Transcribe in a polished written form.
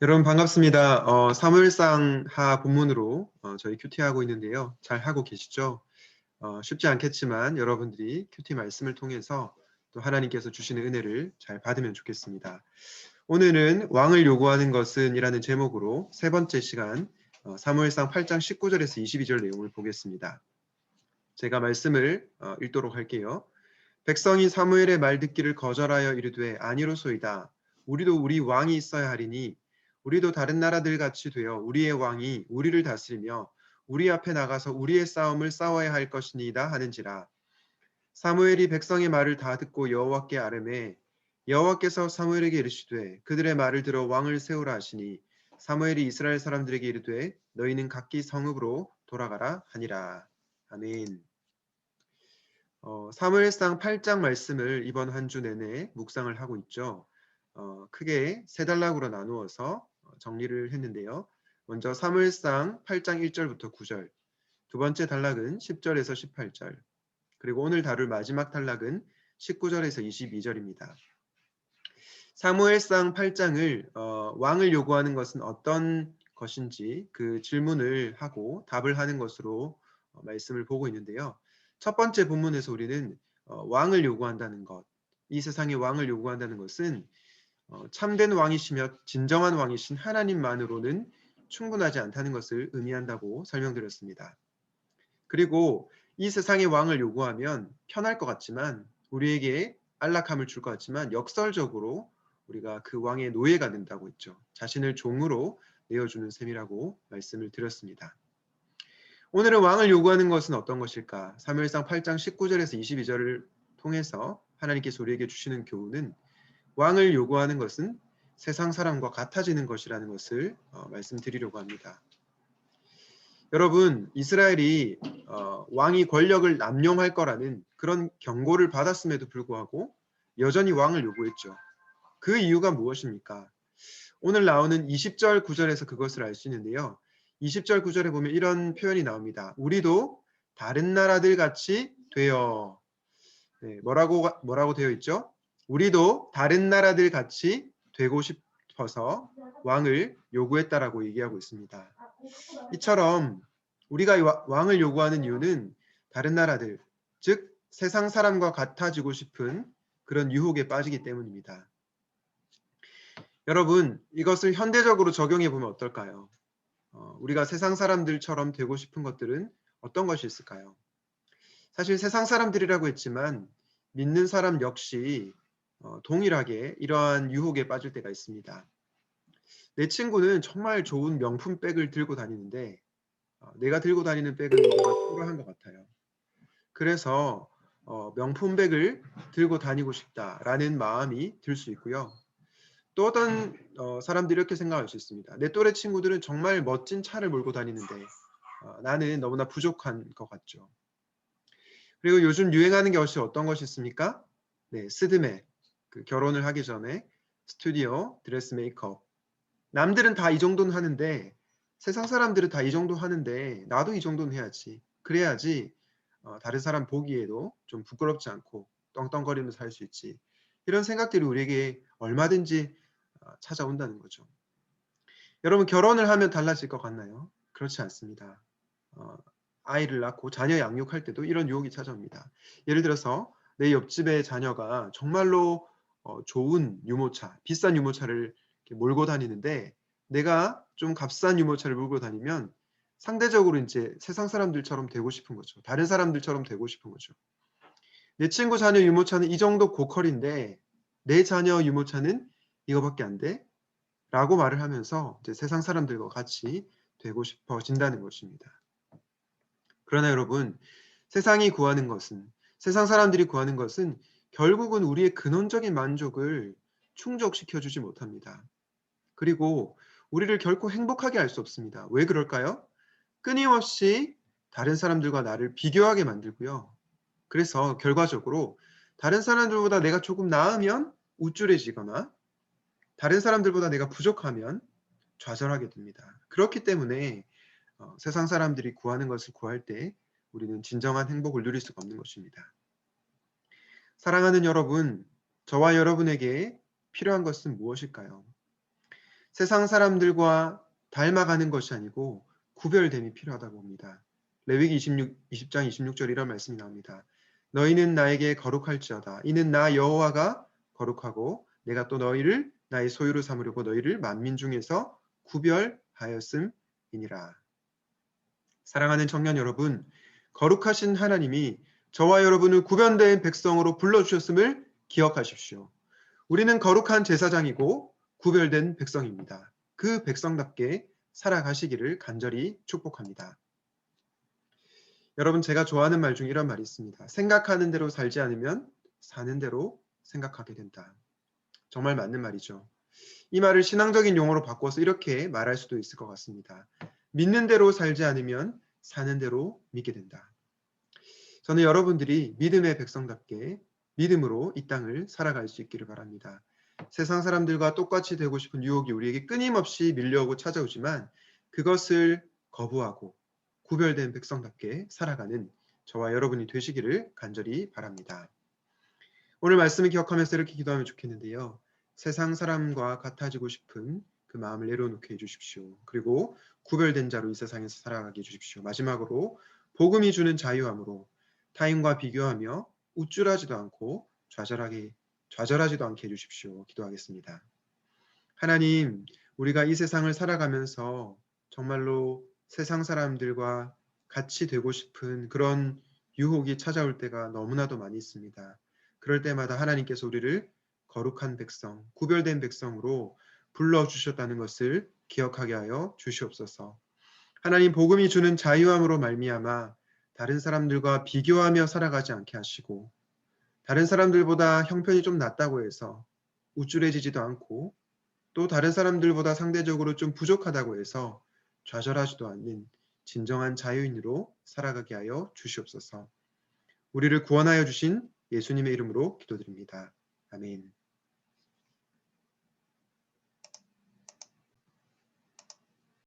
여러분 반갑습니다. 사무엘상 하 본문으로 저희 큐티하고 있는데요. 잘 하고 계시죠? 쉽지 않겠지만 여러분들이 큐티 말씀을 통해서 또 하나님께서 주시는 은혜를 잘 받으면 좋겠습니다. 오늘은 왕을 요구하는 것은 이라는 제목으로 세 번째 시간 사무엘상 8장 19절에서 22절 내용을 보겠습니다. 제가 말씀을 읽도록 할게요. 백성이 사무엘의 말 듣기를 거절하여 이르되 아니로소이다. 우리도 우리 왕이 있어야 하리니 우리도 다른 나라들 같이 되어 우리의 왕이 우리를 다스리며 우리 앞에 나가서 우리의 싸움을 싸워야 할 것이니이다 하는지라. 사무엘이 백성의 말을 다 듣고 여호와께 아뢰매 여호와께서 사무엘에게 이르시되 그들의 말을 들어 왕을 세우라 하시니 사무엘이 이스라엘 사람들에게 이르되 너희는 각기 성읍으로 돌아가라 하니라. 아멘. 사무엘상 8장 말씀을 이번 한 주 내내 묵상을 하고 있죠. 크게 세 단락으로 나누어서 정리를 했는데요. 먼저 사무엘상 8장 1절부터 9절, 두 번째 단락은 10절에서 18절, 그리고 오늘 다룰 마지막 단락은 19절에서 22절입니다. 사무엘상 8장을 왕을 요구하는 것은 어떤 것인지 그 질문을 하고 답을 하는 것으로 말씀을 보고 있는데요. 첫 번째 본문에서 우리는 왕을 요구한다는 것, 이 세상에 왕을 요구한다는 것은 참된 왕이시며 진정한 왕이신 하나님만으로는 충분하지 않다는 것을 의미한다고 설명드렸습니다. 그리고 이 세상의 왕을 요구하면 편할 것 같지만 우리에게 안락함을 줄 것 같지만 역설적으로 우리가 그 왕의 노예가 된다고 했죠. 자신을 종으로 내어주는 셈이라고 말씀을 드렸습니다. 오늘은 왕을 요구하는 것은 어떤 것일까? 사무엘상 8장 19절에서 22절을 통해서 하나님께서 우리에게 주시는 교훈은 왕을 요구하는 것은 세상 사람과 같아지는 것이라는 것을 말씀드리려고 합니다. 여러분, 이스라엘이 왕이 권력을 남용할 거라는 그런 경고를 받았음에도 불구하고 여전히 왕을 요구했죠. 그 이유가 무엇입니까? 오늘 나오는 20절 9절에서 그것을 알 수 있는데요. 20절 9절에 보면 이런 표현이 나옵니다. 우리도 다른 나라들 같이 되어. 네, 뭐라고 되어 있죠? 우리도 다른 나라들 같이 되고 싶어서 왕을 요구했다라고 얘기하고 있습니다. 이처럼 우리가 왕을 요구하는 이유는 다른 나라들, 즉 세상 사람과 같아지고 싶은 그런 유혹에 빠지기 때문입니다. 여러분, 이것을 현대적으로 적용해 보면 어떨까요? 우리가 세상 사람들처럼 되고 싶은 것들은 어떤 것이 있을까요? 사실 세상 사람들이라고 했지만 믿는 사람 역시 동일하게 이러한 유혹에 빠질 때가 있습니다. 내 친구는 정말 좋은 명품 백을 들고 다니는데 내가 들고 다니는 백은 뭔가 초라한 것 같아요. 그래서 명품 백을 들고 다니고 싶다라는 마음이 들 수 있고요. 또 어떤 사람들이 이렇게 생각할 수 있습니다. 내 또래 친구들은 정말 멋진 차를 몰고 다니는데 나는 너무나 부족한 것 같죠. 그리고 요즘 유행하는 것이 어떤 것이 있습니까? 네, 스드메. 그 결혼을 하기 전에 스튜디오 드레스 메이크업. 남들은 다 이 정도는 하는데 세상 사람들은 다 이 정도 하는데 나도 이 정도는 해야지. 그래야지 다른 사람 보기에도 좀 부끄럽지 않고 떵떵거리면서 살 수 있지. 이런 생각들이 우리에게 얼마든지 찾아온다는 거죠. 여러분 결혼을 하면 달라질 것 같나요? 그렇지 않습니다. 아이를 낳고 자녀 양육할 때도 이런 유혹이 찾아옵니다. 예를 들어서 내 옆집의 자녀가 정말로 좋은 유모차, 비싼 유모차를 몰고 다니는데 내가 좀 값싼 유모차를 몰고 다니면 상대적으로 이제 세상 사람들처럼 되고 싶은 거죠. 다른 사람들처럼 되고 싶은 거죠. 내 친구 자녀 유모차는 이 정도 고퀄인데 내 자녀 유모차는 이거밖에 안 돼? 라고 말을 하면서 이제 세상 사람들과 같이 되고 싶어진다는 것입니다. 그러나 여러분, 세상이 구하는 것은, 세상 사람들이 구하는 것은 결국은 우리의 근원적인 만족을 충족시켜 주지 못합니다. 그리고 우리를 결코 행복하게 할 수 없습니다. 왜 그럴까요? 끊임없이 다른 사람들과 나를 비교하게 만들고요. 그래서 결과적으로 다른 사람들보다 내가 조금 나으면 우쭐해지거나 다른 사람들보다 내가 부족하면 좌절하게 됩니다. 그렇기 때문에 세상 사람들이 구하는 것을 구할 때 우리는 진정한 행복을 누릴 수가 없는 것입니다. 사랑하는 여러분, 저와 여러분에게 필요한 것은 무엇일까요? 세상 사람들과 닮아가는 것이 아니고 구별됨이 필요하다고 봅니다. 레위기 20장 26절 이런 말씀이 나옵니다. 너희는 나에게 거룩할지어다. 이는 나 여호와가 거룩하고 내가 또 너희를 나의 소유로 삼으려고 너희를 만민 중에서 구별하였음이니라. 사랑하는 청년 여러분, 거룩하신 하나님이 저와 여러분을 구별된 백성으로 불러주셨음을 기억하십시오. 우리는 거룩한 제사장이고 구별된 백성입니다. 그 백성답게 살아가시기를 간절히 축복합니다. 여러분, 제가 좋아하는 말 중에 이런 말이 있습니다. 생각하는 대로 살지 않으면 사는 대로 생각하게 된다. 정말 맞는 말이죠. 이 말을 신앙적인 용어로 바꿔서 이렇게 말할 수도 있을 것 같습니다. 믿는 대로 살지 않으면 사는 대로 믿게 된다. 저는 여러분들이 믿음의 백성답게 믿음으로 이 땅을 살아갈 수 있기를 바랍니다. 세상 사람들과 똑같이 되고 싶은 유혹이 우리에게 끊임없이 밀려오고 찾아오지만 그것을 거부하고 구별된 백성답게 살아가는 저와 여러분이 되시기를 간절히 바랍니다. 오늘 말씀을 기억하면서 이렇게 기도하면 좋겠는데요. 세상 사람과 같아지고 싶은 그 마음을 내려놓게 해주십시오. 그리고 구별된 자로 이 세상에서 살아가게 해주십시오. 마지막으로 복음이 주는 자유함으로 타인과 비교하며 우쭐하지도 않고 좌절하지도 않게 해주십시오. 기도하겠습니다. 하나님, 우리가 이 세상을 살아가면서 정말로 세상 사람들과 같이 되고 싶은 그런 유혹이 찾아올 때가 너무나도 많이 있습니다. 그럴 때마다 하나님께서 우리를 거룩한 백성, 구별된 백성으로 불러주셨다는 것을 기억하게 하여 주시옵소서. 하나님, 복음이 주는 자유함으로 말미암아 다른 사람들과 비교하며 살아가지 않게 하시고 다른 사람들보다 형편이 좀 낫다고 해서 우쭐해지지도 않고 또 다른 사람들보다 상대적으로 좀 부족하다고 해서 좌절하지도 않는 진정한 자유인으로 살아가게 하여 주시옵소서. 우리를 구원하여 주신 예수님의 이름으로 기도드립니다. 아멘.